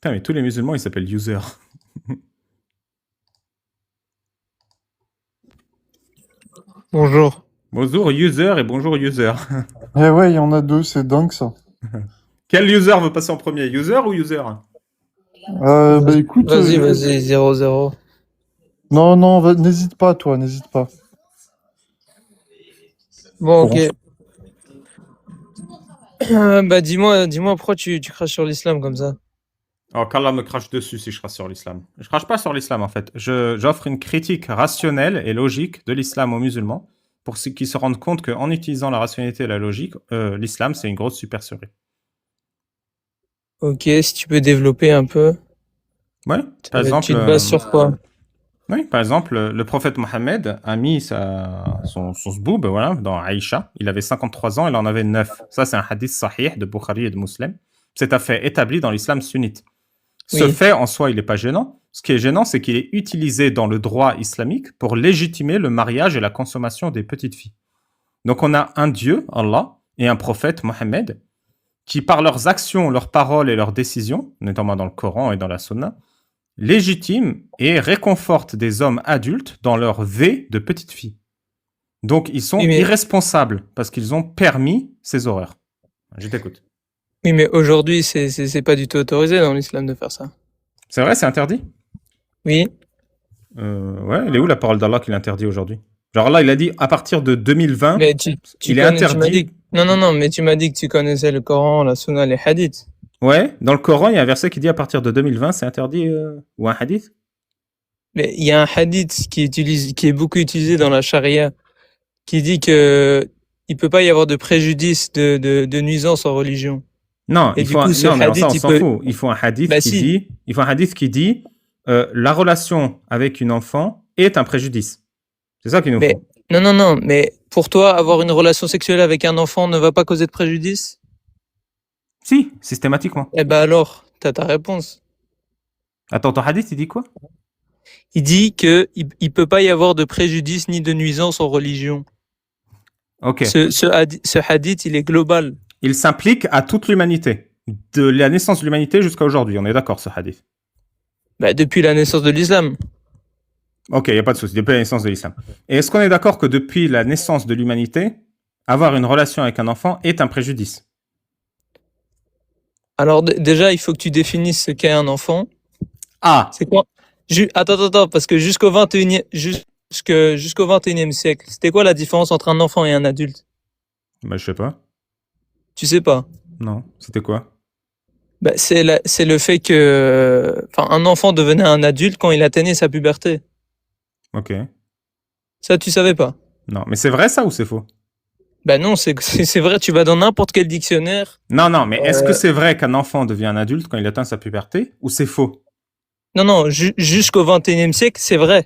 Putain, mais tous les musulmans, ils s'appellent user. Bonjour. Bonjour user et bonjour user. Eh ouais, il y en a deux, c'est dingue ça. Quel user veut passer en premier, user ou user? Bah écoute, Vas-y, 0-0. non, non, n'hésite pas, toi, n'hésite pas. Bon, ok. Bon, Bah, dis-moi pourquoi tu craches sur l'islam comme ça. Oh, qu'Allah me crache dessus si je crache sur l'islam. Je crache pas sur l'islam en fait. J'offre une critique rationnelle et logique de l'islam aux musulmans pour ceux qui se rendent compte qu'en utilisant la rationalité et la logique, l'islam c'est une grosse supercherie. Ok, si tu peux développer un peu. Ouais, par exemple, Tu te bases sur quoi? oui, par exemple, le prophète Mohammed a mis son zboub, voilà, dans Aïcha. Il avait 53 ans, il en avait 9. Ça, c'est un hadith sahih de Bukhari et de Muslim. C'est un fait établi dans l'islam sunnite. Ce Oui. fait, en soi, il n'est pas gênant. Ce qui est gênant, c'est qu'il est utilisé dans le droit islamique pour légitimer le mariage et la consommation des petites filles. Donc, on a un Dieu, Allah, et un prophète, Mohammed, qui, par leurs actions, leurs paroles et leurs décisions, notamment dans le Coran et dans la Sunna, légitime et réconforte des hommes adultes dans leur V de petites filles. Donc, ils sont Oui, mais, irresponsables parce qu'ils ont permis ces horreurs. Je t'écoute. oui, mais aujourd'hui, c'est pas du tout autorisé dans l'islam de faire ça. C'est vrai, c'est interdit? Oui. Ouais, elle est où la parole d'Allah qui l'interdit aujourd'hui? Genre là, il a dit à partir de 2020, Mais il est tu m'as dit, interdit. non, mais tu m'as dit que tu connaissais le Coran, la Sunna, les hadiths. Ouais, dans le Coran, il y a un verset qui dit à partir de 2020, c'est interdit, ou un hadith? Mais il y a un hadith qui est beaucoup utilisé dans la charia, qui dit que il peut pas y avoir de préjudice de nuisance en religion. Non, Et du coup, ce non, mais ça, hadith, on il s'en peut, fout. bah si, Il faut un hadith qui dit, la relation avec une enfant est un préjudice. C'est ça qu'il nous mais faut. non, mais pour toi, avoir une relation sexuelle avec un enfant ne va pas causer de préjudice? Si, systématiquement. Eh ben alors, t'as ta réponse. Attends, ton hadith, il dit quoi? Il dit que il peut pas y avoir de préjudice ni de nuisance en religion. Ok. Ce hadith, il est global. Il s'implique à toute l'humanité. De la naissance de l'humanité jusqu'à aujourd'hui. On est d'accord, ce hadith. Bah, depuis la naissance de l'islam. Ok, il n'y a pas de souci. Depuis la naissance de l'islam. Et est-ce qu'on est d'accord que depuis la naissance de l'humanité, avoir une relation avec un enfant est un préjudice? Alors déjà, il faut que tu définisses ce qu'est un enfant. Ah, C'est quoi? Attends, parce que jusqu'au 21e siècle, c'était quoi la différence entre un enfant et un adulte? bah, je sais pas. Tu sais pas. Non, c'était quoi? Bah, c'est le fait que, enfin, un enfant devenait un adulte quand il atteignait sa puberté. Ok. Ça, tu savais pas. Non, mais c'est vrai ça ou c'est faux? Bah non, c'est vrai, tu vas dans n'importe quel dictionnaire. Non, non, mais est-ce que Euh, c'est vrai qu'un enfant devient un adulte quand il atteint sa puberté ou c'est faux? non, jusqu'au 21e siècle, c'est vrai.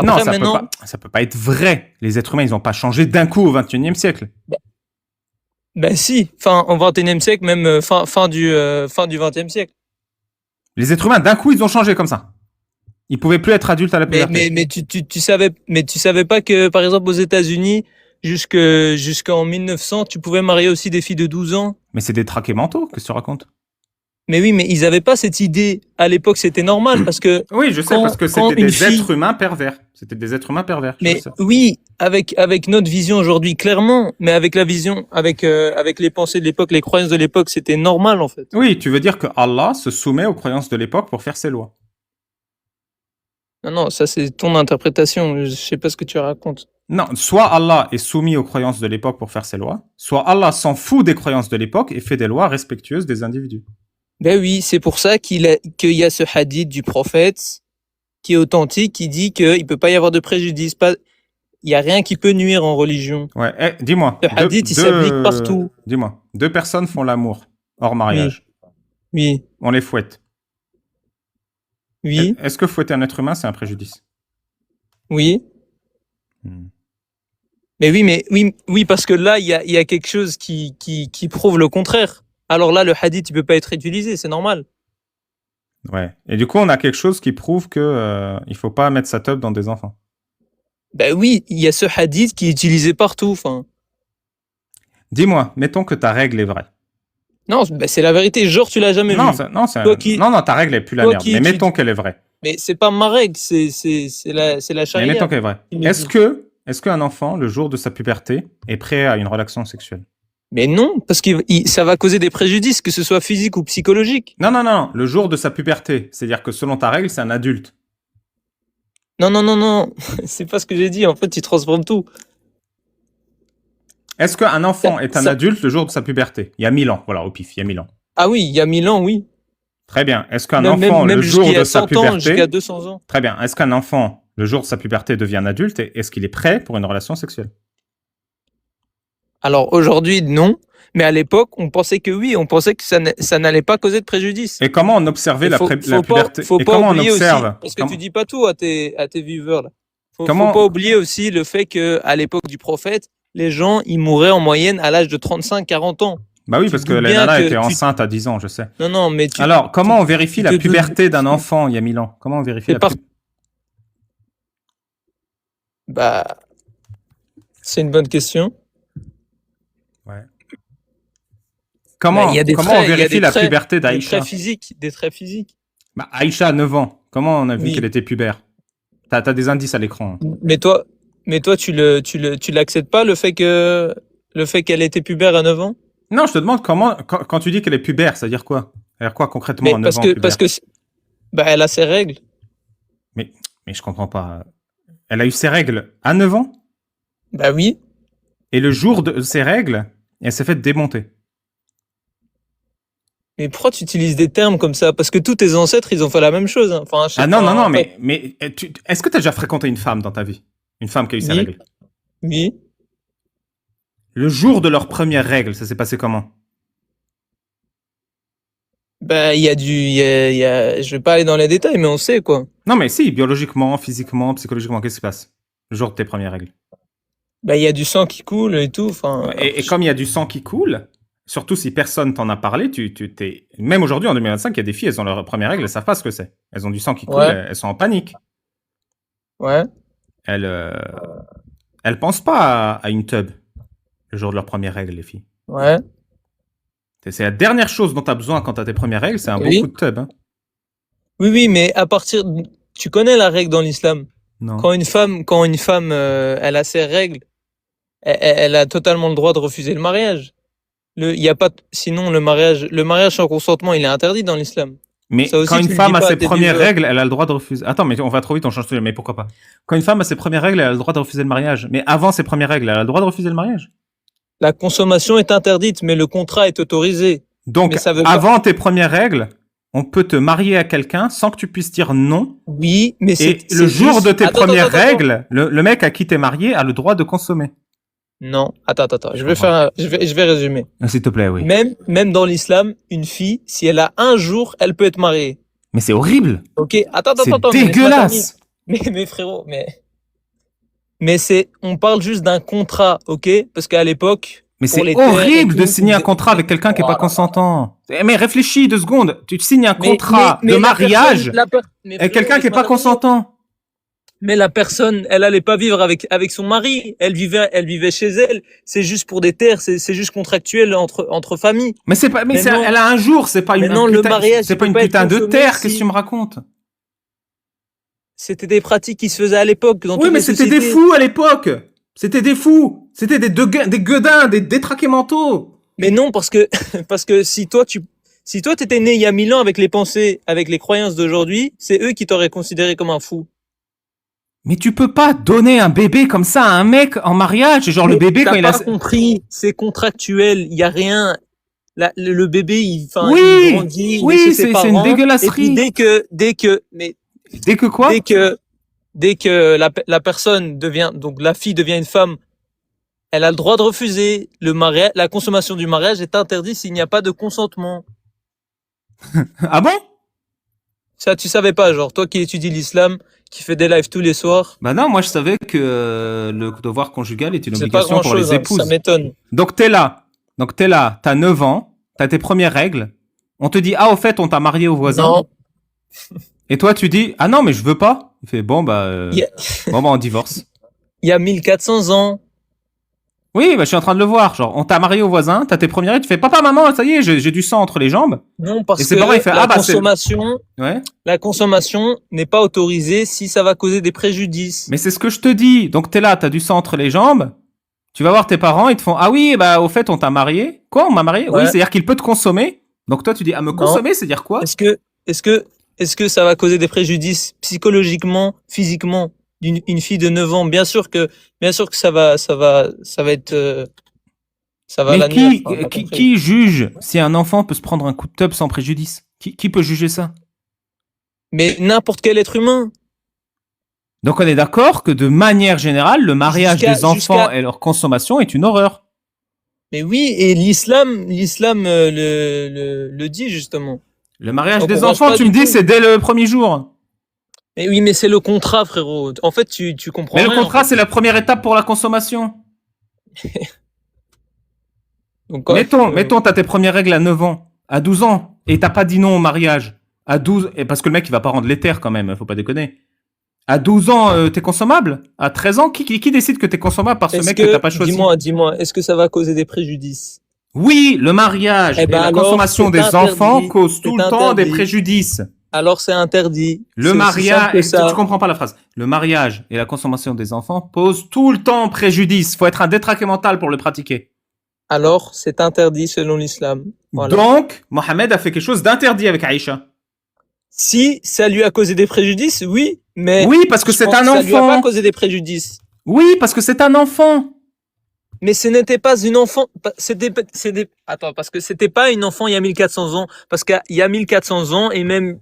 Non, Après, maintenant, ça peut pas être vrai. Les êtres humains, ils n'ont pas changé d'un coup au 21e siècle. bah si, fin, au 21e siècle, même fin du 20e siècle. Les êtres humains, d'un coup, ils ont changé comme ça. Ils pouvaient plus être adultes à la puberté. Mais tu savais pas que, par exemple, aux États-Unis, jusqu'en 1900, tu pouvais marier aussi des filles de 12 ans. Mais c'est des traqués mentaux, qu'est-ce que tu racontes? Mais oui, mais ils avaient pas cette idée. À l'époque, c'était normal parce que Oui, je sais, parce que quand c'était une des fille, êtres humains pervers. C'était des êtres humains pervers, je mais sais. oui, avec notre vision aujourd'hui, clairement, mais avec la vision, avec les pensées de l'époque, les croyances de l'époque, c'était normal, en fait. Oui, tu veux dire que Allah se soumet aux croyances de l'époque pour faire ses lois. Non, ça, c'est ton interprétation. Je sais pas ce que tu racontes. Non, soit Allah est soumis aux croyances de l'époque pour faire ses lois, soit Allah s'en fout des croyances de l'époque et fait des lois respectueuses des individus. Ben oui, c'est pour ça qu'il y a ce hadith du prophète qui est authentique, qui dit qu'il peut pas y avoir de préjudice, pas, il y a rien qui peut nuire en religion. Ouais, dis-moi, Ce hadith, il s'applique partout. dis-moi, deux personnes font l'amour hors Oui, mariage. oui, On les fouette. oui, Est-ce que fouetter un être humain, c'est un préjudice? oui. Hmm. Mais oui, parce que là, il y a quelque chose qui prouve le contraire. Alors là, le hadith, il peut pas être utilisé, c'est normal. Ouais. Et du coup, on a quelque chose qui prouve que il faut pas mettre sa teub dans des enfants. Ben oui, il y a ce hadith qui est utilisé partout, enfin. Dis-moi, mettons que ta règle est vraie. Non, bah, c'est la vérité. Genre, tu l'as jamais Non, vu. non, non, ta règle est plus la Toi merde. qui Mais étudies- mettons qu'elle est vraie. Mais c'est pas ma règle, c'est la Mais charia. mettons qu'elle est vraie. qui me Est-ce dit. est-ce qu'un enfant, le jour de sa puberté, est prêt à une relation sexuelle? Mais non, parce que ça va causer des préjudices, que ce soit physique ou psychologique. Non, non, non, le jour de sa puberté. C'est-à-dire que selon ta règle, c'est un adulte. Non, non, non, non. C'est pas ce que j'ai dit. En fait, tu transformes tout. Est-ce qu'un enfant est un Ça- adulte le jour de sa puberté? Il y a 1000 ans, voilà, au pif, il y a 1000 ans. Ah oui, il y a 1000 ans, oui. Très bien. Est-ce qu'un Même, enfant, même le jour jusqu'à de sa 100 ans, puberté... jusqu'à 200 ans. Très bien. Est-ce qu'un enfant, le jour de sa puberté, devient un adulte et est-ce qu'il est prêt pour une relation sexuelle? Alors aujourd'hui, non. Mais à l'époque, on pensait que oui. On pensait que ça n'allait pas causer de préjudice. Et comment on observait la puberté? Faut Et pas comment on oublier observe? aussi, parce que Comment- tu dis pas tout à tes viewers là. Faut Comment- pas oublier aussi le fait que à l'époque du prophète, les gens ils mouraient en moyenne à l'âge de 35-40 ans. Bah oui, Tu parce te que doutes la bien nana que était tu- enceinte à 10 ans, je sais. Non non, mais tu Alors, comment on vérifie tu la te doutes- puberté d'un enfant il y a 1000 ans? Comment on vérifie C'est la par- puberté? bah c'est une bonne question. Comment, Bah, il y a des comment traits, on il y a vérifie des la traits- puberté Des d'Aïcha? traits physiques. Bah, Aïcha, 9 ans. Comment on a vu Oui. qu'elle était pubère? T'as des indices à l'écran. Mais toi tu l'acceptes pas le fait qu'elle était pubère à 9 ans? Non, je te demande comment, quand tu dis qu'elle est pubère, ça veut dire quoi? Ça veut dire quoi concrètement Mais à 9 ans, parce pubère? que bah elle a ses règles. Mais je comprends pas. Elle a eu ses règles à 9 ans Bah oui. et le jour de ses règles, elle s'est fait démonter. Mais pourquoi tu utilises des termes comme ça? Parce que tous tes ancêtres, ils ont fait la même chose, hein. Enfin, Ah non, non, non, en fait, mais est-ce que tu as déjà fréquenté une femme dans ta vie? Une femme qui a eu ses Oui. règles? oui. Le jour de leurs premières règles, ça s'est passé comment? Bah, je vais pas aller dans les détails, mais on sait, quoi. Non, mais si, biologiquement, physiquement, psychologiquement, qu'est-ce qui se passe? Le jour de tes premières règles. Bah, il y a du sang qui coule et tout, enfin. Et comme il y a du sang qui coule, surtout si personne t'en a parlé, t'es... Même aujourd'hui, en 2025, il y a des filles, elles ont leurs premières règles, elles savent pas ce que c'est. Elles ont du sang qui coule, Ouais. elles sont en panique. Ouais. Elles pensent pas à une tub le jour de leurs premières règles, les filles. Ouais. C'est la dernière chose dont tu as besoin quand tu as tes premières règles, c'est un Oui. bon coup de tub. Hein. Oui, oui, mais tu connais la règle dans l'islam. Non. Quand une femme, elle a ses règles, elle a totalement le droit de refuser le mariage. Il y a pas, sinon le mariage sans consentement, il est interdit dans l'islam. Mais Ça aussi, quand tu une le femme dis a pas ses à tes premières viewers. règles, elle a le droit de refuser. Attends, mais on va trop vite, on change de sujet, mais pourquoi pas? Quand une femme a ses premières règles, elle a le droit de refuser le mariage. Mais avant ses premières règles, elle a le droit de refuser le mariage. La consommation est interdite, mais le contrat est autorisé. Donc, Mais ça veut pas- avant tes premières règles, on peut te marier à quelqu'un sans que tu puisses dire non. Oui, mais Et c'est le jour juste- de tes Attends, premières attends, attends. règles, le mec à qui t'es marié a le droit de consommer. Non, attends. Je comprends. vais résumer. S'il te plaît, oui. Même dans l'islam, une fille, si elle a un jour, elle peut être mariée. Mais c'est horrible. Ok, attends. C'est mais laisse-moi terminer. dégueulasse. Mais frérot, mais on parle juste d'un contrat, ok? Parce qu'à l'époque, Mais pour c'est les terres et horrible de tout, signer un ils- contrat avec quelqu'un qui est pas Voilà. consentant. Mais réfléchis 2 secondes. Tu signes un contrat mais de la mariage mais avec frérot, quelqu'un qui est pas laisse-moi terminer. consentant. Mais la personne, elle allait pas vivre avec son mari. Elle vivait chez elle. C'est juste pour des terres. C'est juste contractuel entre familles. Mais c'est pas, Mais non. elle a un jour, c'est pas Mais une, non, un le putain, mariage, c'est il pas peut une pas être putain de consommé terre. si- Qu'est-ce que tu me racontes? C'était des pratiques qui se faisaient à l'époque dans Oui, toutes mais les c'était des sociétés. fous à l'époque. C'était des fous. C'était des gueudins, des détraqués mentaux. Mais non, parce que parce que si toi t'étais né il y a 1000 ans avec les pensées, avec les croyances d'aujourd'hui, c'est eux qui t'auraient considéré comme un fou. Mais tu peux pas donner un bébé comme ça à un mec en mariage. Genre le Mais bébé quand t'as il pas a. compris, c'est contractuel, il y a rien. Le bébé, il Oui, grandit, il oui, est chez ses c'est une parents. dégueulasserie. Et puis dès Dès que quoi? dès que la personne devient, donc la fille devient une femme, elle a le droit de refuser le mariage. La consommation du mariage est interdite s'il n'y a pas de consentement. Ah bon? Ça, tu savais pas, genre, toi qui étudies l'islam, qui fait des lives tous les soirs, Bah non, moi je savais que le devoir conjugal est une c'est pas obligation grand pour chose, les épouses. ça m'étonne. Donc t'es là, t'as 9 ans, t'as tes premières règles. On te dit, ah au fait, on t'a marié au voisin. Non, Et toi tu dis, ah non mais je veux pas. Il fait, bon bah, il y a- bon bah on divorce. il y a 1400 ans, Oui, bah, je suis en train de le voir. Genre, on t'a marié au voisin, t'as tes premières règles, tu fais papa, maman, ça y est, j'ai du sang entre les jambes. Non, Et parce ses que parents, ils font la ah bah c'est. consommation, Ouais. la consommation n'est pas autorisée si ça va causer des préjudices. Mais c'est ce que je te dis. Donc t'es là, t'as du sang entre les jambes. Tu vas voir tes parents, ils te font ah oui, bah au fait on t'a marié. Quoi, on m'a marié? Oui, Ouais. c'est-à-dire qu'il peut te consommer. Donc toi tu dis ah me Non. consommer, c'est dire quoi? Est-ce que ça va causer des préjudices psychologiquement, physiquement une fille de 9 ans? Bien sûr que ça va être, ça va Mais la nuire. qui, Enfin, t'as qui, compris. qui juge si un enfant peut se prendre un coup de tub sans préjudice? Qui peut juger ça? Mais n'importe quel être humain. Donc on est d'accord que de manière générale, le mariage Jusqu'à- des enfants jusqu'à- et leur consommation est une horreur. Mais oui, et l'islam le dit justement. Le mariage On des comprend enfants, pas tu du me dis, tout. c'est dès le premier jour. Mais oui, mais c'est le contrat, frérot. En fait, tu comprends Mais le rien, en contrat, fait. c'est la première étape pour la consommation. Donc, ouais, Mettons, t'as tes premières règles à 9 ans, à 12 ans, et t'as pas dit non au mariage. À 12, et parce que le mec, il va pas rendre l'éther quand même, faut pas déconner. À 12 ans, t'es consommable? À 13 ans, qui décide que t'es consommable par ce est-ce mec que t'as pas choisi? dis-moi, est-ce que ça va causer des préjudices? Oui, le mariage Eh et ben la alors, consommation c'est des interdit. enfants causent tout C'est le temps des interdit. préjudices. Alors c'est interdit. Le C'est aussi simple mariage, que ça. tu comprends pas la phrase. Le mariage et la consommation des enfants posent tout le temps préjudice. Faut être un détraqué mental pour le pratiquer. Alors c'est interdit selon l'islam. Voilà. Donc, Mohamed a fait quelque chose d'interdit avec Aïcha. Si ça lui a causé des préjudices, oui, mais Oui, parce que je c'est pense un que ça lui a pas enfant. causé des préjudices. Oui, parce que c'est un enfant. Mais ce n'était pas une enfant. Attends, parce que c'était pas une enfant il y a 1400 ans. Parce qu'il y a 1400 ans, et même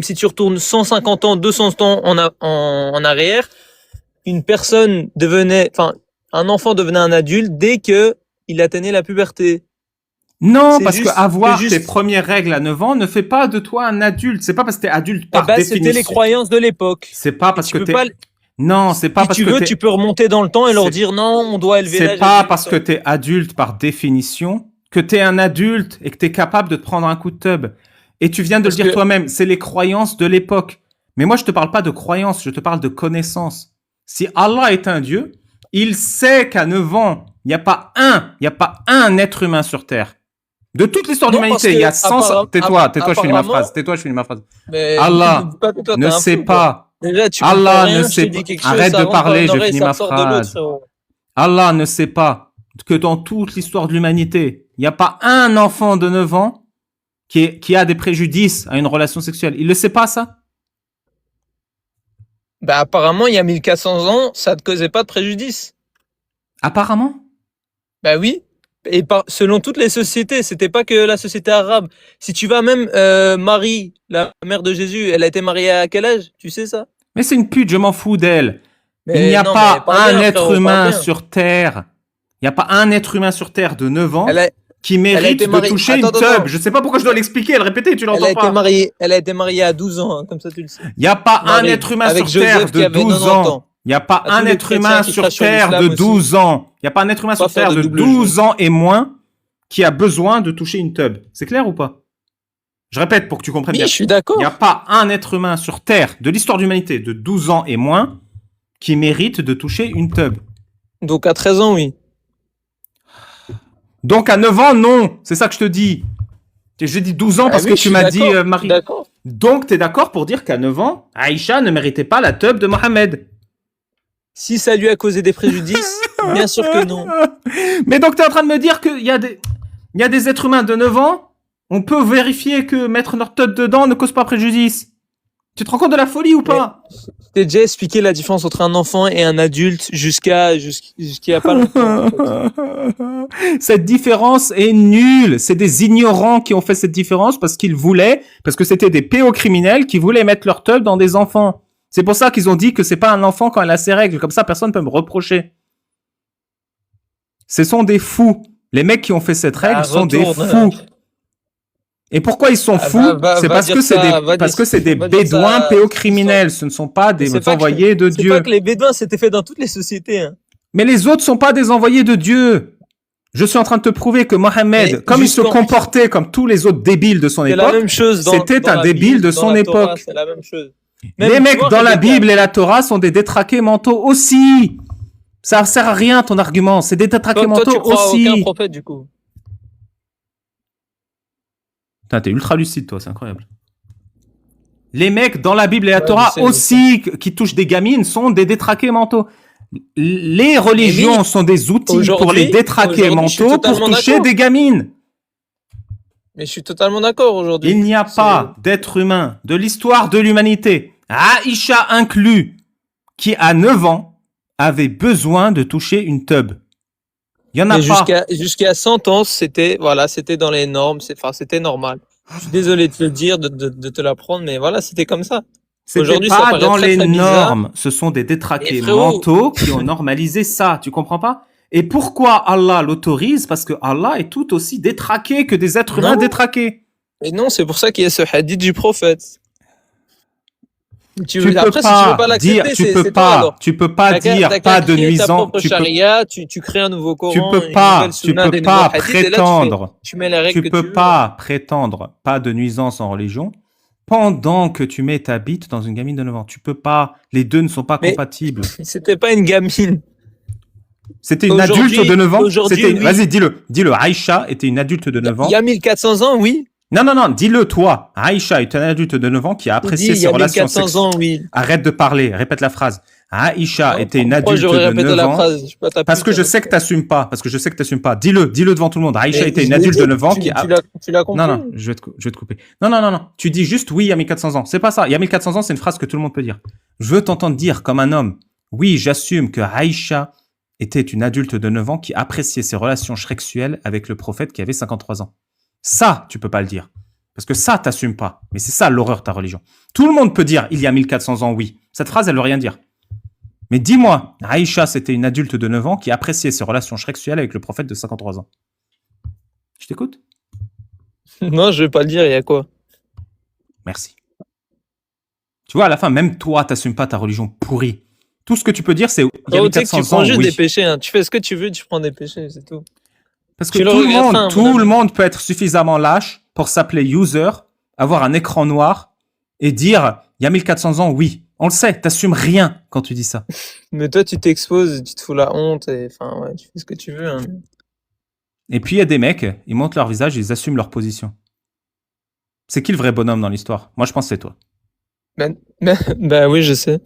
si tu retournes 150 ans, 200 ans en arrière, un enfant devenait un adulte dès que il atteignait la puberté. Non, C'est parce juste- que avoir c'est juste- tes premières règles à 9 ans ne fait pas de toi un adulte. C'est pas parce que t'es adulte Eh par ben, définition. c'était les croyances de l'époque. C'est pas Et parce tu que peux t'es. pas, Non, c'est pas si parce tu que veux, t'es. tu peux remonter dans le temps et leur C'est- dire non, on doit élever C'est l'âge pas adulte. parce que t'es adulte par définition que t'es un adulte et que t'es capable de te prendre un coup de tub. Et tu viens de Parce le dire que- toi-même, c'est les croyances de l'époque. Mais moi, je te parle pas de croyances, je te parle de connaissances. Si Allah est un Dieu, il sait qu'à 9 ans, il n'y a pas un être humain sur Terre. De toute l'histoire de Non, parce l'humanité, il y a que 100... Tais-toi, je finis ma apparemment- phrase. Tais-toi, je finis ma phrase. Mais Allah dis pas que toi, ne t'es un sait fou, quoi. pas. Déjà, tu Allah comprends rien, ne je sait te dis pas. quelque chose, Arrête ça de rentre par parler, une je oreille, finis ça ma sort de l'autre, phrase. frérot. Allah ne sait pas que dans toute l'histoire de l'humanité, il n'y a pas un enfant de 9 ans qui a des préjudices à une relation sexuelle. Il le sait pas, ça? Bah, apparemment, il y a 1400 ans, ça ne causait pas de préjudice. Apparemment. Bah oui. Et selon toutes les sociétés, c'était pas que la société arabe. Si tu vas même, Marie, la mère de Jésus, elle a été mariée à quel âge? Tu sais ça? Mais c'est une pute, je m'en fous d'elle. Il Mais n'y a non, pas mais parle un bien, être frérot, humain parle bien. sur Terre. Il n'y a pas un être humain sur Terre de 9 ans Elle a, qui elle a mérite été de mariée- toucher Attends, une attends, tub. attends. Je sais pas pourquoi je dois l'expliquer, le répéter, tu l'entends pas. elle a été mariée à 12 ans, hein, comme ça tu le sais. Il n'y a pas un Marie, être humain avec sur Terre Joseph qui de avait 12 90 ans. Il n'y a pas À un tous les être chrétiens humain qui sur crachent sur Terre l'islam de aussi. 12 ans. Il n'y a pas un être humain Pas sur Terre faire de de double 12 ans et moins qui a besoin de toucher une tub. C'est clair ou pas? Je répète pour que tu comprennes Oui, bien. je suis Il d'accord. n'y a pas un être humain sur Terre de l'histoire de l'humanité de 12 ans et moins qui mérite de toucher une tub. Donc à 13 ans, oui. Donc à 9 ans, non. C'est ça que je te dis. J'ai dit 12 ans Ah parce oui, que je tu suis m'as dit d'accord, Marie. D'accord. Donc tu es d'accord pour dire qu'à 9 ans, Aïcha ne méritait pas la tub de Mohamed. Si ça lui a causé des préjudices, bien sûr que non. Mais donc tu es en train de me dire qu'il y a des êtres humains de 9 ans, on peut vérifier que mettre leur tub dedans ne cause pas préjudice. Tu te rends compte de la folie ou pas? Je t'ai déjà expliqué la différence entre un enfant et un adulte jusqu'à il y a pas longtemps. en fait. Cette différence est nulle. C'est des ignorants qui ont fait cette différence parce que c'était des pédocriminels qui voulaient mettre leur tub dans des enfants. C'est pour ça qu'ils ont dit que c'est pas un enfant quand elle a ses règles. Comme ça, personne ne peut me reprocher. Ce sont des fous. Les mecs qui ont fait cette règle sont des retourne. fous. Et pourquoi ils sont Ah, fous? C'est va parce dire que c'est ça, des va dire bédouins ça. pédocriminels. Ce ne sont pas Mais des c'est pas que- envoyés de C'est Dieu. pas que les bédouins c'était fait dans toutes les sociétés. Hein. Mais les autres sont pas des envoyés de Dieu. Je suis en train de te prouver que Mohamed, Mais comme il se justement- comportait comme tous les autres débiles de son C'est la époque, même chose. c'était un la débile Bible, de dans son la Torah, époque. C'est la même chose. les Même, tu mecs vois, dans la Rebecca, Bible et la Torah sont des détraqués mentaux aussi. Ça sert à rien ton argument. C'est des détraqués Toi, tu mentaux crois à aussi. aucun prophète, du coup. Putain, t'es ultra lucide, toi, c'est incroyable. Les mecs dans la Bible et la Ouais, Torah je sais, je aussi qui touchent des gamines sont des détraqués mentaux. Les religions oui, sont des outils pour aujourd'hui- les détraqués aujourd'hui, je suis mentaux pour totalement toucher d'accord. des gamines. Mais je suis totalement d'accord aujourd'hui. Il n'y a pas d'être humain de l'histoire de l'humanité, Aïcha inclus, qui à 9 ans avait besoin de toucher une tub. Il y en a Mais pas. jusqu'à 100 ans, c'était dans les normes, c'était normal. Je suis désolé de te le dire, de te l'apprendre, mais voilà, c'était comme ça. C'était Aujourd'hui, ça pas paraît dans très, les très bizarre. normes. Ce sont des détraqués Mais frérot- mentaux qui ont normalisé ça. Tu comprends pas? Et pourquoi Allah l'autorise? Parce que Allah est tout aussi détraqué que des êtres humains Non. détraqués. Et non, c'est pour ça qu'il y a ce hadith du prophète. Tu peux Après, si tu veux pas pas l'accepter, dire, tu c'est peux toi pas, alors. tu peux pas T'as qu'à- dire t'as qu'à pas de créer ta nuisance. propre charia, tu crées un nouveau Coran, Tu peux une pas, nouvelle tu sunna, peux des pas nouveaux hadiths, et là, prétendre, tu mets les règles tu que peux tu veux. pas prétendre pas de nuisance en religion pendant que tu mets ta bite dans une gamine de 9 ans. Tu peux pas, les deux ne sont pas Mais- compatibles. C'était pas une gamine. C'était une Aujourd'hui- adulte de 9 ans. aujourd'hui, C'était, oui. vas-y, dis-le. Aïcha était une adulte de 9 ans. Il y a 1400 ans, oui. Non, dis-le toi. Aïcha est un adulte de 9 ans qui a Il apprécié dit, il y ses a relations 1400 sexuelles. ans, oui. Arrête de parler, répète la phrase. Aïcha était une Pourquoi adulte j'aurais de répété 9 la ans. phrase? Je suis pas ta Parce que pute, je hein. sais que t'assumes pas. Dis-le devant tout le monde. Aïcha Mais était je une l'ai adulte dit, de 9 ans tu- qui a... tu l'as compris. Non, je vais te couper. Non. Tu dis juste oui, il y a 1400 ans. C'est pas ça. Il y a 1400 ans, c'est une phrase que tout le monde peut dire. Je veux t'entendre dire comme un homme. Oui, j'assume que Aïcha était une adulte de 9 ans qui appréciait ses relations sexuelles avec le prophète qui avait 53 ans. Ça, tu peux pas le dire. Parce que ça, t'assumes pas. Mais c'est ça l'horreur de ta religion. Tout le monde peut dire il y a 1400 ans, oui. Cette phrase, elle veut rien dire. Mais dis-moi, Aïcha, c'était une adulte de 9 ans qui appréciait ses relations sexuelles avec le prophète de 53 ans. Je t'écoute? Non, je vais pas le dire, il y a quoi? Merci. Tu vois, à la fin, même toi, t'assumes pas ta religion pourrie. Tout ce que tu peux dire, c'est il y a Oh, tu sais que tu 1400 prends ans, juste oui. des péchés, hein. Tu fais ce que tu veux, tu prends des péchés, c'est tout. Parce que Tu le tout regretteras, à mon tout avis. le monde peut être suffisamment lâche pour s'appeler user, avoir un écran noir et dire il y a 1400 ans, oui. On le sait, t'assumes rien quand tu dis ça. Mais toi, tu t'exposes, tu te fous la honte, et enfin, ouais, tu fais ce que tu veux, hein. Et puis il y a des mecs, ils montent leur visage et ils assument leur position. C'est qui le vrai bonhomme dans l'histoire? Moi, je pense que c'est toi. Bah oui, je sais.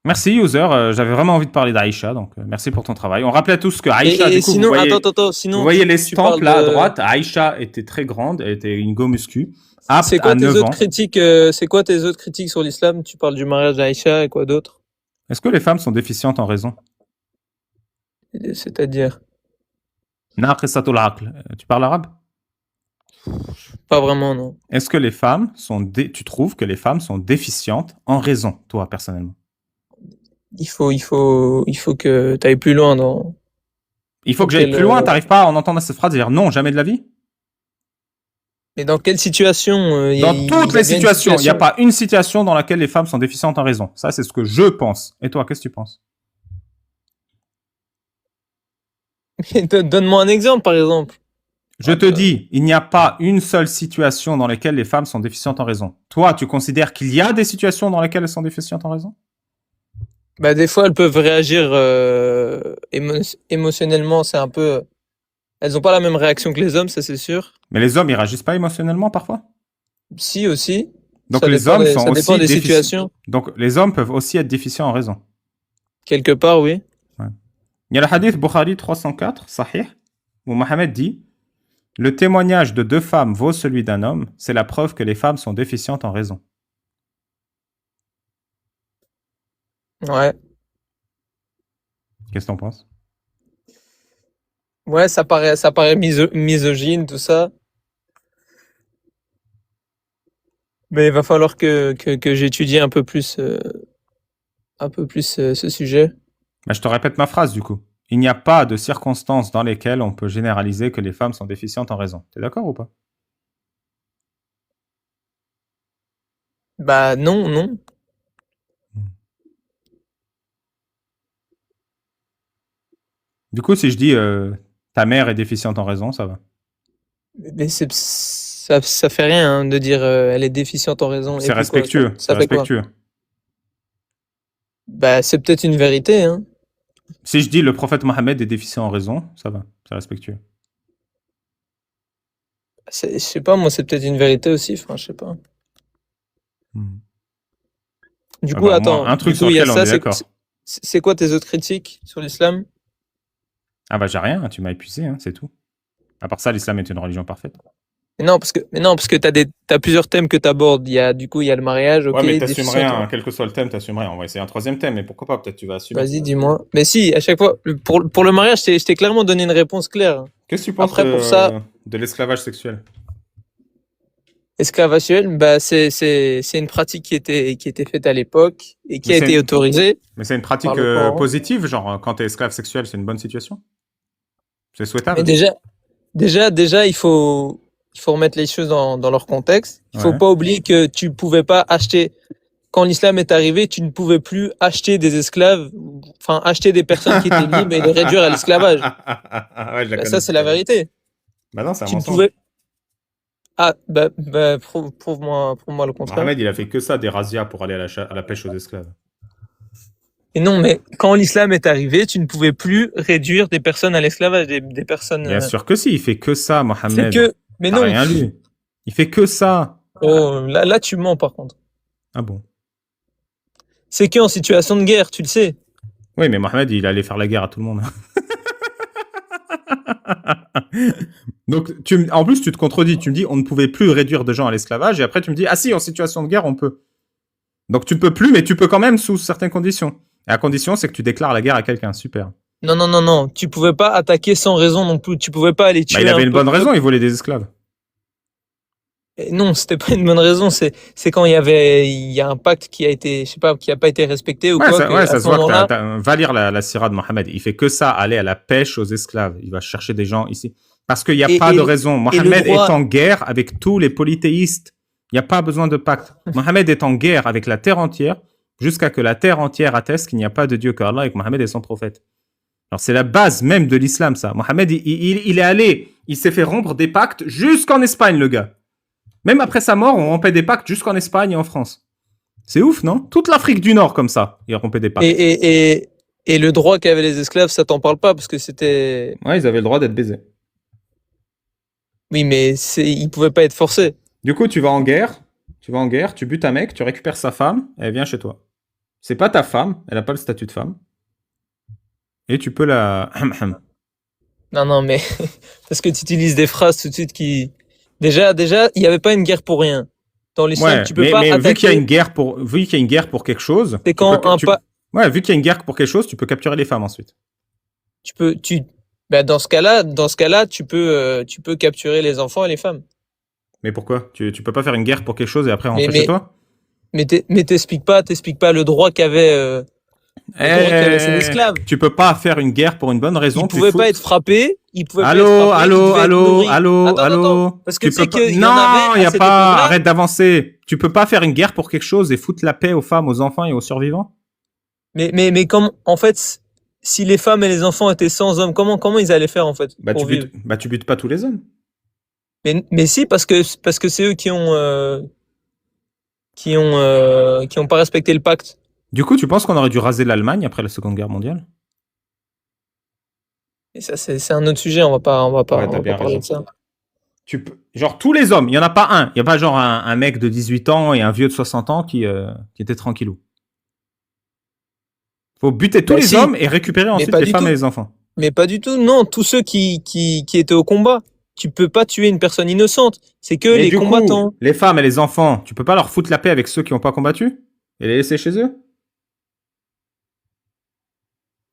Merci, user. J'avais vraiment envie de parler d'Aïcha, donc merci pour ton travail. On rappelait à tous que Aïcha, Et du coup, sinon, vous voyez, attends, sinon. vous voyez les tu stampes parles là à de- droite. Aïcha était très grande, elle était une go muscu, apte C'est quoi à tes 9 autres ans. critiques, c'est quoi tes autres critiques sur l'islam? Tu parles du mariage d'Aïcha et quoi d'autre? Est-ce que les femmes sont déficientes en raison? C'est-à-dire? Naqisatul aql. Tu parles arabe? Pas vraiment, non. Est-ce que les femmes tu trouves que les femmes sont déficientes en raison, toi, personnellement? Il faut que tu ailles plus loin dans. Il faut que Ok, j'aille plus loin, t'arrives pas à en entendre cette phrase et dire non, jamais de la vie? Mais dans quelle situation? Dans il toutes y a les bien une situations. Il n'y a situation. pas une situation dans laquelle les femmes sont déficientes en raison. Ça, c'est ce que je pense. Et toi, qu'est-ce que tu penses? Donne-moi un exemple, par exemple. Je te dis, il n'y a pas une seule situation dans laquelle les femmes sont déficientes en raison. Toi, tu considères qu'il y a des situations dans lesquelles elles sont déficientes en raison? Bah, des fois, elles peuvent réagir émotionnellement, c'est un peu. Elles ont pas la même réaction que les hommes, ça c'est sûr. Mais les hommes, ils réagissent pas émotionnellement parfois? Si aussi. Donc Ça les dépend hommes des- sont ça dépend aussi des défici- situations. Donc les hommes peuvent aussi être déficients en raison. Quelque part, oui. Il y a le hadith Bukhari 304, Sahih, où Mohammed dit « Le témoignage de 2 femmes vaut celui d'un homme, c'est la preuve que les femmes sont déficientes en raison. Ouais. » Qu'est-ce que t'en penses? Ouais, ça paraît misogyne, tout ça. Mais il va falloir que j'étudie un peu plus ce sujet. Mais je te répète ma phrase du coup. Il n'y a pas de circonstances dans lesquelles on peut généraliser que les femmes sont déficientes en raison. T'es d'accord ou pas? Bah non. Du coup, si je dis ta mère est déficiente en raison, ça va. Mais ça fait rien hein, de dire elle est déficiente en raison. Et C'est puis quoi, respectueux. ça C'est fait quoi? respectueux. Bah, c'est peut-être une vérité, hein. Si je dis le prophète Mohammed est déficient en raison, ça va, c'est respectueux. Je sais pas, moi, c'est peut-être une vérité aussi. Enfin, je sais pas. Hmm. Du Ah coup, bah, au moins, attends. un Du truc coup, sur il y a lequel on ça. est d'accord. C'est quoi tes autres critiques sur l'islam? Ah bah j'ai rien, tu m'as épuisé, hein, c'est tout. À part ça, l'islam est une religion parfaite. Mais non, parce que t'as plusieurs thèmes que t'abordes. Du coup, il y a le mariage, Ouais, ok, mais t'assumes déficient, rien, toi. hein, quel que soit le thème, t'assumes rien. On va essayer un troisième thème, mais pourquoi pas, peut-être tu vas assumer. Vas-y, dis-moi. Mais si, à chaque fois, pour le mariage, je t'ai clairement donné une réponse claire. Qu'est-ce que tu penses Après, pour ça, de l'esclavage sexuel? esclavage sexuel, bah, c'est une pratique qui était faite à l'époque et qui Mais a c'est été autorisée mais c'est une par pratique le Coran. positive, genre quand t'es esclave sexuel, c'est une bonne situation? C'est Mais souhaitable? déjà, il faut remettre les choses dans leur contexte. Il faut Ouais. pas oublier que tu pouvais pas acheter, quand l'islam est arrivé, tu ne pouvais plus acheter des esclaves, enfin, acheter des personnes qui étaient libres et les réduire à l'esclavage. Ouais, je la Bah, connais, ça, c'est la celle-là. vérité. Bah non, c'est un Tu ne mensonge. pouvais, prouve-moi le contraire. Mohamed, il a fait que ça, des razzias pour aller à la pêche aux esclaves. Et non, mais quand l'islam est arrivé, tu ne pouvais plus réduire des personnes à l'esclavage, des personnes. Bien sûr que si, il fait que ça, C'est Mohamed. que, mais T'as non. rien lu. Il fait que ça. Oh, là, tu mens par contre. Ah bon? C'est que en situation de guerre, tu le sais. Oui, mais Mohamed, il allait faire la guerre à tout le monde. Donc, en plus, tu te contredis. Tu me dis, on ne pouvait plus réduire des gens à l'esclavage, et après, tu me dis, ah si, en situation de guerre, on peut. Donc, tu ne peux plus, mais tu peux quand même sous certaines conditions. Et la condition, c'est que tu déclares la guerre à quelqu'un. Super. Non. Tu pouvais pas attaquer sans raison non plus. Tu pouvais pas aller Bah, tuer il avait une bonne peuple. raison, il volait des esclaves. Et non, c'était pas une bonne raison. C'est quand il y a un pacte qui a été, je sais pas, qui a pas été respecté ou Ouais, quoi. ça, Que, ouais, à ça ce se voit que moment-là, va lire la sira de Mohamed. Il fait que ça, aller à la pêche aux esclaves. Il va chercher des gens ici. Parce qu'il n'y a et, pas et, de raison. et le Mohamed est droit. en guerre avec tous les polythéistes. Il n'y a pas besoin de pacte. Mohamed est en guerre avec la terre entière jusqu'à que la terre entière atteste qu'il n'y a pas de Dieu que Allah et que Mohamed est son prophète. Alors c'est la base même de l'islam, ça. Mohamed, il est allé, il s'est fait rompre des pactes jusqu'en Espagne, le gars. Même après sa mort, on rompait des pactes jusqu'en Espagne et en France. C'est ouf, non? Toute l'Afrique du Nord, comme ça, il rompait des Et, pactes. et le droit qu'avaient les esclaves, ça t'en parle pas parce que c'était. Ouais, ils avaient le droit d'être baisés. Oui, mais ils pouvaient pas être forcés. Du coup, tu vas en guerre, tu butes un mec, tu récupères sa femme, et elle vient chez toi. C'est pas ta femme, elle n'a pas le statut de femme. Et tu peux la... Non, mais parce que tu utilises des phrases tout de suite qui. Déjà, il n'y avait pas une guerre pour rien. Dans l'islam, Ouais, tu peux mais, pas mais vu qu'il y a attaquer. une guerre pour quelque chose, C'est quand ouais, vu qu'il y a une guerre pour quelque chose, tu peux capturer les femmes ensuite. bah, dans ce cas-là, tu peux capturer les enfants et les femmes. Mais pourquoi? Tu peux pas faire une guerre pour quelque chose et après Mais, rentrer chez toi? mais t'expliques pas le droit qu'avaient ces esclaves. Tu peux pas faire une guerre pour une bonne raison. Ils pouvaient pas être frappés. Ils pouvaient pas être Allô, frappés. Ils allô, devaient être allô, nourris. allô, Attends. allô. Parce que Tu tu sais peux pas- qu'il y Non, en avait il y à a cette pas. époque-là. Arrête d'avancer. Tu peux pas faire une guerre pour quelque chose et foutre la paix aux femmes, aux enfants et aux survivants? Mais comme, en fait, si les femmes et les enfants étaient sans hommes, comment ils allaient faire, en fait, Bah pour vivre? tu butes pas tous les hommes. Mais si, parce que c'est eux qui ont pas respecté le pacte. Du coup, tu penses qu'on aurait dû raser l'Allemagne après la Seconde Guerre mondiale? Et ça, c'est un autre sujet. On va pas Ouais, t'as parler bien de raison. ça. Genre tous les hommes, il y en a pas un. Il y a pas genre un mec de 18 ans et un vieux de 60 ans qui était tranquillou. Faut buter tous Bah, les si, hommes et récupérer ensuite pas les du femmes tout. et les enfants. Mais pas du tout. Non, tous ceux qui étaient au combat. Tu peux pas tuer une personne innocente. C'est que Mais les du coup, combattants. les femmes et les enfants, tu peux pas leur foutre la paix avec ceux qui n'ont pas combattu et les laisser chez eux?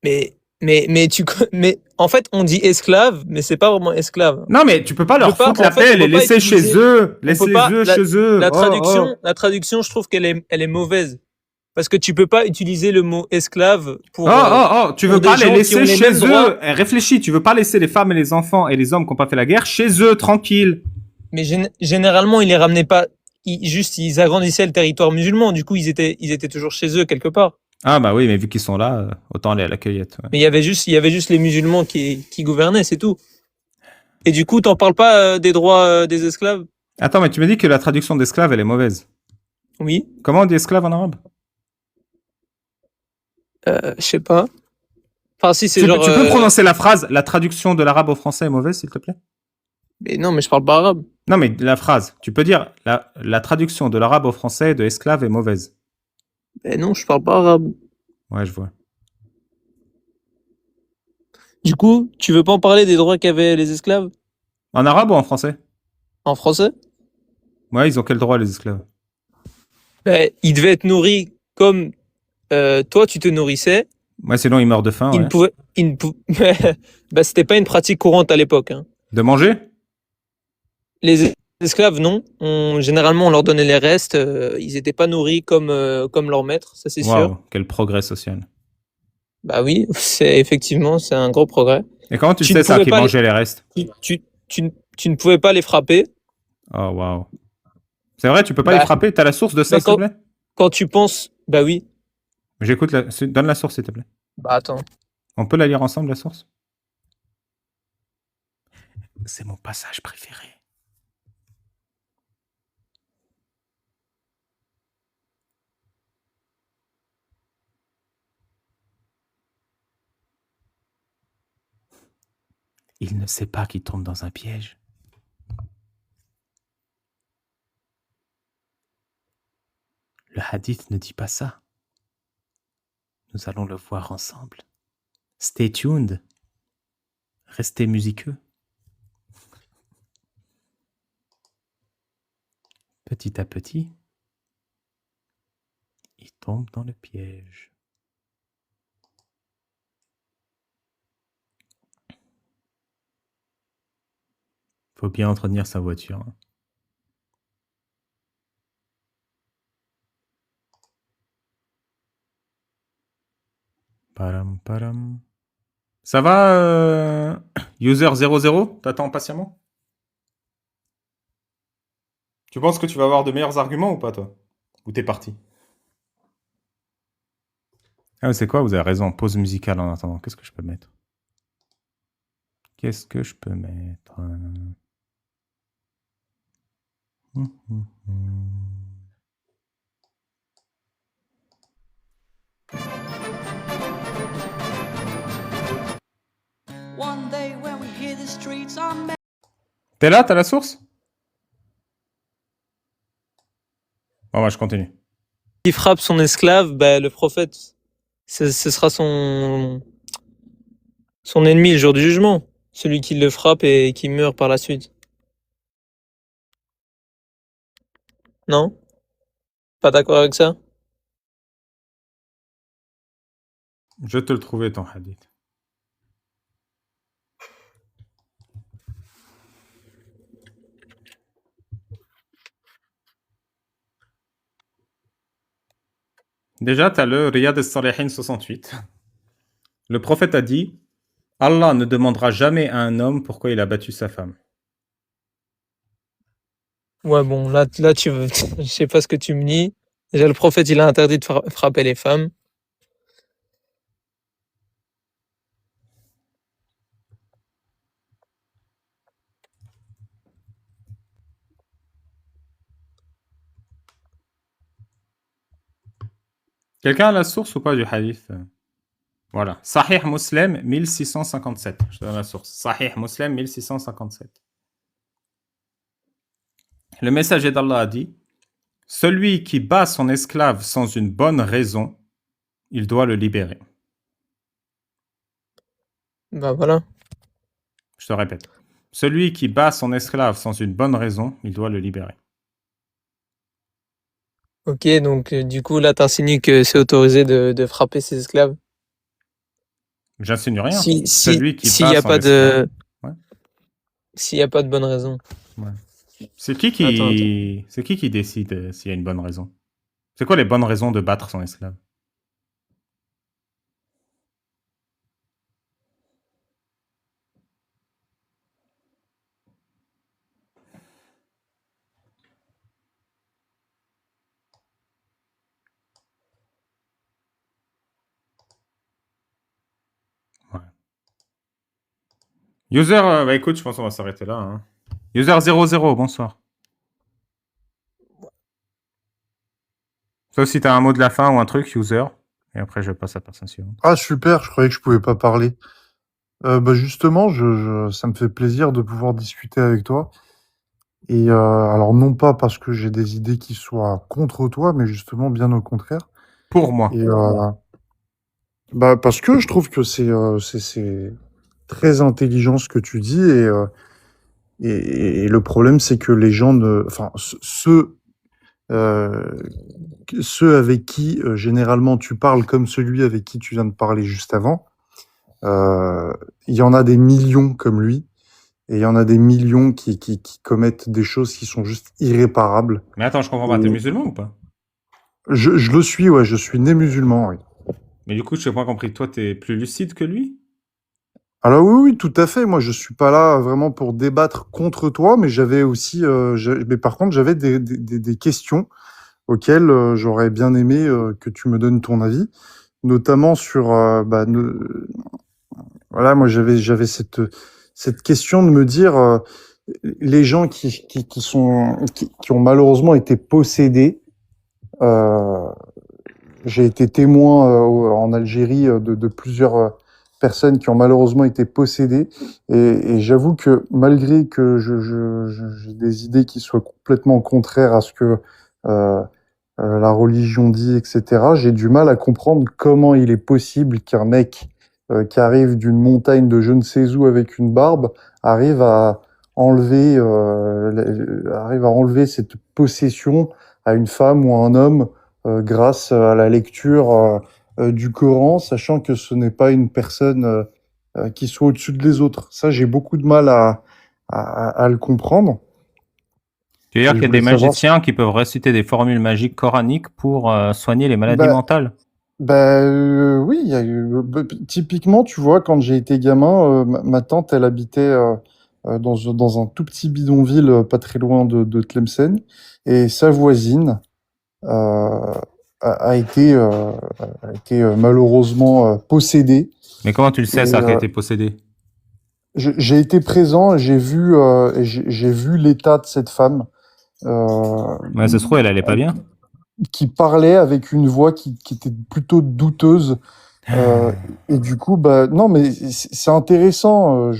Mais en fait, on dit esclave, mais c'est pas vraiment esclave. Non, mais tu peux pas On leur peut pas- foutre la en fait, paix, on les peut pas laisser chez utiliser- eux. on peut Laisse-les pas- eux chez eux. La Oh, traduction, oh. la traduction, je trouve qu'elle est mauvaise. Parce que tu peux pas utiliser le mot esclave pour. Tu pour veux des pas les gens qui laisser ont les chez mêmes eux. droits. Réfléchis, tu veux pas laisser les femmes et les enfants et les hommes qui n'ont pas fait la guerre chez eux, tranquilles. Mais généralement, ils les ramenaient pas. Ils agrandissaient le territoire musulman. Du coup, ils étaient toujours chez eux quelque part. Ah bah oui, mais vu qu'ils sont là, autant aller à la cueillette. Ouais. Mais il y avait juste les musulmans qui gouvernaient, c'est tout. Et du coup, t'en parles pas des droits des esclaves? Attends, mais tu me dis que la traduction d'esclave, elle est mauvaise. Oui. Comment on dit esclave en arabe? Je sais pas. Enfin, si, c'est Tu, genre. tu peux prononcer la phrase, la traduction de l'arabe au français est mauvaise, s'il te plaît? Mais non, mais je parle pas arabe. Non, mais la phrase, tu peux dire la traduction de l'arabe au français de esclave est mauvaise. Mais non, je parle pas arabe. Ouais, je vois. Du coup, tu veux pas en parler des droits qu'avaient les esclaves En arabe ou en français? en français? Ouais, ils ont quel droit, les esclaves? Ben, ils devaient être nourris comme toi, tu te nourrissais. Ouais, sinon ils meurent de faim, Ils ne ouais. pouvaient. Ben, c'était pas une pratique courante à l'époque. Hein. De manger? Les esclaves, non. Généralement, on leur donnait les restes. Ils n'étaient pas nourris comme leur maître, ça c'est sûr. Waouh, quel progrès social. Bah oui, c'est un gros progrès. Et comment tu Tu sais ne ça, pouvais qu'ils pas mangeaient les restes? tu ne pouvais pas les frapper. Oh, waouh. C'est vrai, tu peux pas Bah, les frapper? T'as la source de ça, bah, s'il te plaît? quand tu penses, bah oui. J'écoute, donne la source, s'il te plaît. Bah attends. On peut la lire ensemble, la source? C'est mon passage préféré. Il ne sait pas qu'il tombe dans un piège. Le hadith ne dit pas ça. Nous allons le voir ensemble. Stay tuned. Restez musiqueux. Petit à petit, il tombe dans le piège. Faut bien entretenir sa voiture. Hein. Param, param. Ça va, user 00? T'attends patiemment? Tu penses que tu vas avoir de meilleurs arguments ou pas, toi? Ou t'es parti? Ah, c'est quoi? Vous avez raison. Pause musicale en attendant. Qu'est-ce que je peux mettre? Qu'est-ce que je peux mettre? Hum, hum, hum. One day when we hear the streets are T'es là? T'as la source? Bon, bah, je continue. Qui frappe son esclave, bah, le prophète, ce sera son ennemi le jour du jugement. Celui qui le frappe et qui meurt par la suite. Non? Pas d'accord avec ça? Je vais te le trouver, ton hadith. Déjà, tu as le Riyad al-Salihin 68. Le prophète a dit « Allah ne demandera jamais à un homme pourquoi il a battu sa femme. Ouais, bon, là, tu veux, je sais pas ce que tu me dis. Déjà, le prophète, il a interdit de frapper les femmes. Quelqu'un a la source ou pas du hadith? Voilà. Sahih Muslim 1657. Je te donne la source. Sahih Muslim 1657. Le messager d'Allah a dit « Celui qui bat son esclave sans une bonne raison, il doit le libérer. Bah voilà. » Je te répète. Celui qui bat son esclave sans une bonne raison, il doit le libérer. Ok, donc du coup, là, t'insinues que c'est autorisé de frapper ses esclaves. J'insinue rien. Si, Celui qui s'il bat n'y a son pas esclave. de, Ouais. s'il y a pas de bonne raison. C'est qui qui décide s'il y a une bonne raison? C'est quoi les bonnes raisons de battre son esclave? Ouais. User, bah écoute, je pense qu'on va s'arrêter là. Hein. User 00, bonsoir. Sauf si t'as un mot de la fin ou un truc, user. Et après, je passe à la personne suivante. Ah, super, je croyais que je pouvais pas parler. Bah justement, ça me fait plaisir de pouvoir discuter avec toi. Et alors, non pas parce que j'ai des idées qui soient contre toi, mais justement bien au contraire. Pour moi. Et bah, parce que je trouve que c'est très intelligent ce que tu dis. Et le problème, c'est que les gens enfin, euh, ceux avec qui généralement tu parles comme celui avec qui tu viens de parler juste avant, il y en a des millions comme lui. Et il y en a des millions qui commettent des choses qui sont juste irréparables. Mais attends, je comprends pas. T'es musulman ou pas? Je le suis, ouais, je suis né musulman, oui. Mais du coup, je n'ai pas compris. Toi, t'es plus lucide que lui? Alors oui, oui, tout à fait. Moi, je suis pas là vraiment pour débattre contre toi, mais j'avais aussi, mais par contre, j'avais des questions auxquelles j'aurais bien aimé que tu me donnes ton avis, notamment sur, voilà, moi, j'avais cette question de me dire, les gens qui ont malheureusement été possédés. J'ai été témoin en Algérie de plusieurs personnes qui ont malheureusement été possédées. Et j'avoue que malgré que j'ai des idées qui soient complètement contraires à ce que la religion dit, etc., j'ai du mal à comprendre comment il est possible qu'un mec qui arrive d'une montagne de je ne sais où avec une barbe arrive à arrive à enlever cette possession à une femme ou à un homme grâce à la lecture du Coran, sachant que ce n'est pas une personne qui soit au-dessus de les autres. Ça, j'ai beaucoup de mal à le comprendre. Tu veux dire Et qu'il je y a des voulais savoir. magiciens qui peuvent réciter des formules magiques coraniques pour soigner les maladies Bah, mentales? oui, il y a typiquement, tu vois, quand j'ai été gamin, ma tante, elle habitait dans un tout petit bidonville pas très loin de Tlemcen, et sa voisine euh, a été malheureusement possédée. Mais comment tu le sais, Et ça, qui a été possédé? j'ai été présent, et j'ai vu l'état de cette femme Ouais, ça se trouve, elle allait pas bien. qui parlait avec une voix qui était plutôt douteuse. Euh, et du coup, bah non, mais c'est intéressant.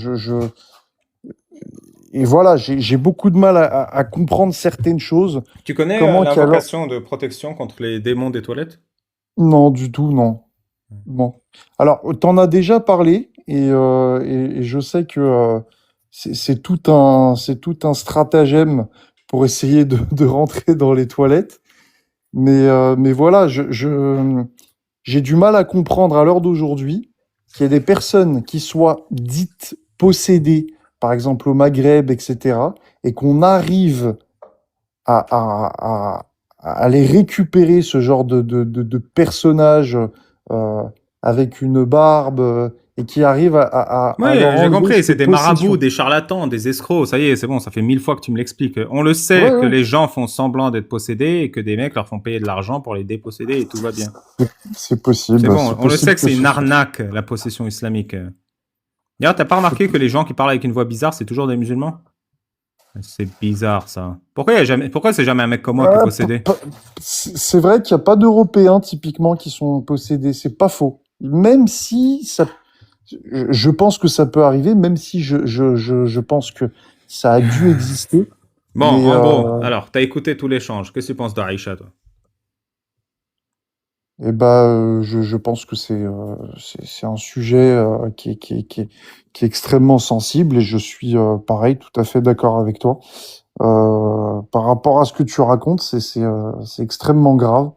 Et voilà, j'ai beaucoup de mal à comprendre certaines choses. Tu connais Comment qu'alors? l'invocation de protection contre les démons des toilettes? Non, du tout, non. Non. Alors, t'en as déjà parlé, et je sais que c'est tout un stratagème pour essayer de rentrer dans les toilettes. Mais voilà, j'ai du mal à comprendre à l'heure d'aujourd'hui qu'il y ait des personnes qui soient dites possédées, par exemple au Maghreb, etc., et qu'on arrive à, à, à les récupérer, ce genre de personnages euh, avec une barbe, et qui arrivent à Oui, leur j'ai enlever compris, c'est cette des marabouts, possession. des charlatans, des escrocs, ça y est, c'est bon, ça fait 1000 fois que tu me l'expliques. On le Ouais, sait que ouais, les gens font semblant d'être possédés et que des mecs leur font payer de l'argent pour les déposséder et tout va bien. c'est possible, C'est bon, c'est on le possible sait que que c'est une ce soit. arnaque, la possession islamique. D'ailleurs, t'as pas remarqué que les gens qui parlent avec une voix bizarre, c'est toujours des musulmans? C'est bizarre, ça. Pourquoi c'est jamais un mec comme moi qui est Ouais, possédé? c'est vrai qu'il n'y a pas d'Européens typiquement qui sont possédés, c'est pas faux. Même si ça, je pense que ça peut arriver, même si je pense que ça a dû exister. Bon, Mais en gros, alors, t'as écouté tout l'échange. Qu'est-ce que tu penses d'Aïcha, toi? je pense que c'est un sujet qui est extrêmement sensible, et je suis pareil, tout à fait d'accord avec toi. Par rapport à ce que tu racontes, c'est extrêmement grave.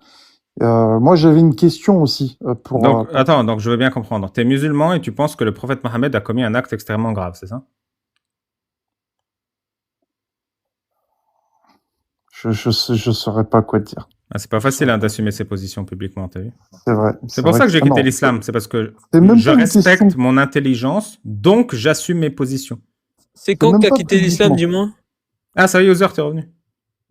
Moi, j'avais une question aussi Donc, attends, donc je veux bien comprendre. T'es musulman et tu penses que le prophète Mohammed a commis un acte extrêmement grave, c'est ça? je saurais pas quoi te dire. Ah, c'est pas facile hein, d'assumer ses positions publiquement, t'as vu? C'est vrai. C'est pour ça que j'ai Ah quitté non, l'islam. C'est parce que c'est même je pas une question. respecte mon intelligence, donc j'assume mes positions. C'est C'est quand que même t'as pas quitté l'islam, publiquement. dis-moi? Ah, ça y est, Uzer, t'es revenu.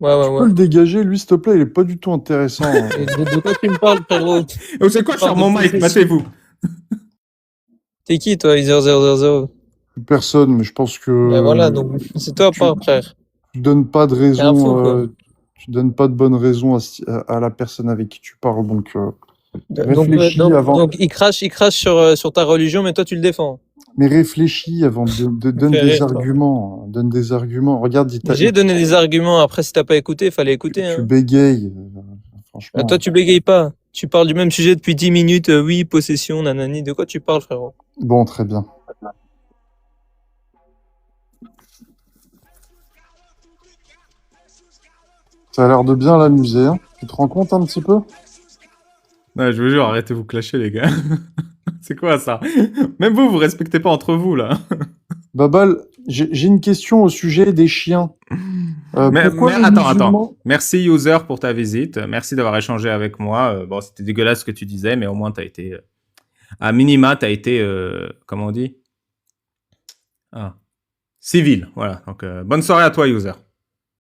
Ouais, ouais, Tu peux ouais. le dégager, lui, s'il te plaît, il est pas du tout intéressant. Et de quoi tu me parles, frérot? Oh, c'est quoi, je Parle ferme mon de mic, possession. battez-vous. T'es qui, toi, Iser 000? Personne, mais je pense Ben voilà, que donc c'est toi, tu, pas, frère. tu donnes pas de T'es un fou, raison, quoi. tu donnes pas de bonne raison à la personne avec qui tu parles, donc Réfléchis avant. donc il crache sur ta religion, mais toi tu le défends. Mais réfléchis avant de donne fait des rire, toi. arguments. Donne des arguments. Regarde, J'ai donné des arguments. Après, si t'as pas écouté, il fallait écouter. tu Hein. bégayes. Franchement. Toi, tu bégayes pas. Tu parles du même sujet depuis 10 minutes. Oui, possession, nanani. De quoi tu parles, frérot? Bon, très bien. Ça a l'air de bien l'amuser. Hein. Tu te rends compte un petit peu? Ouais, je vous jure, arrêtez de vous clasher, les gars. C'est quoi ça? Même vous respectez pas entre vous, là. Babal, j'ai une question au sujet des chiens. Pourquoi les attends. musulmans... Merci, user, pour ta visite. Merci d'avoir échangé avec moi. Bon, c'était dégueulasse ce que tu disais, mais au moins, t'as été... à minima, t'as été... comment on dit? Civil. Voilà. Donc, bonne soirée à toi, user.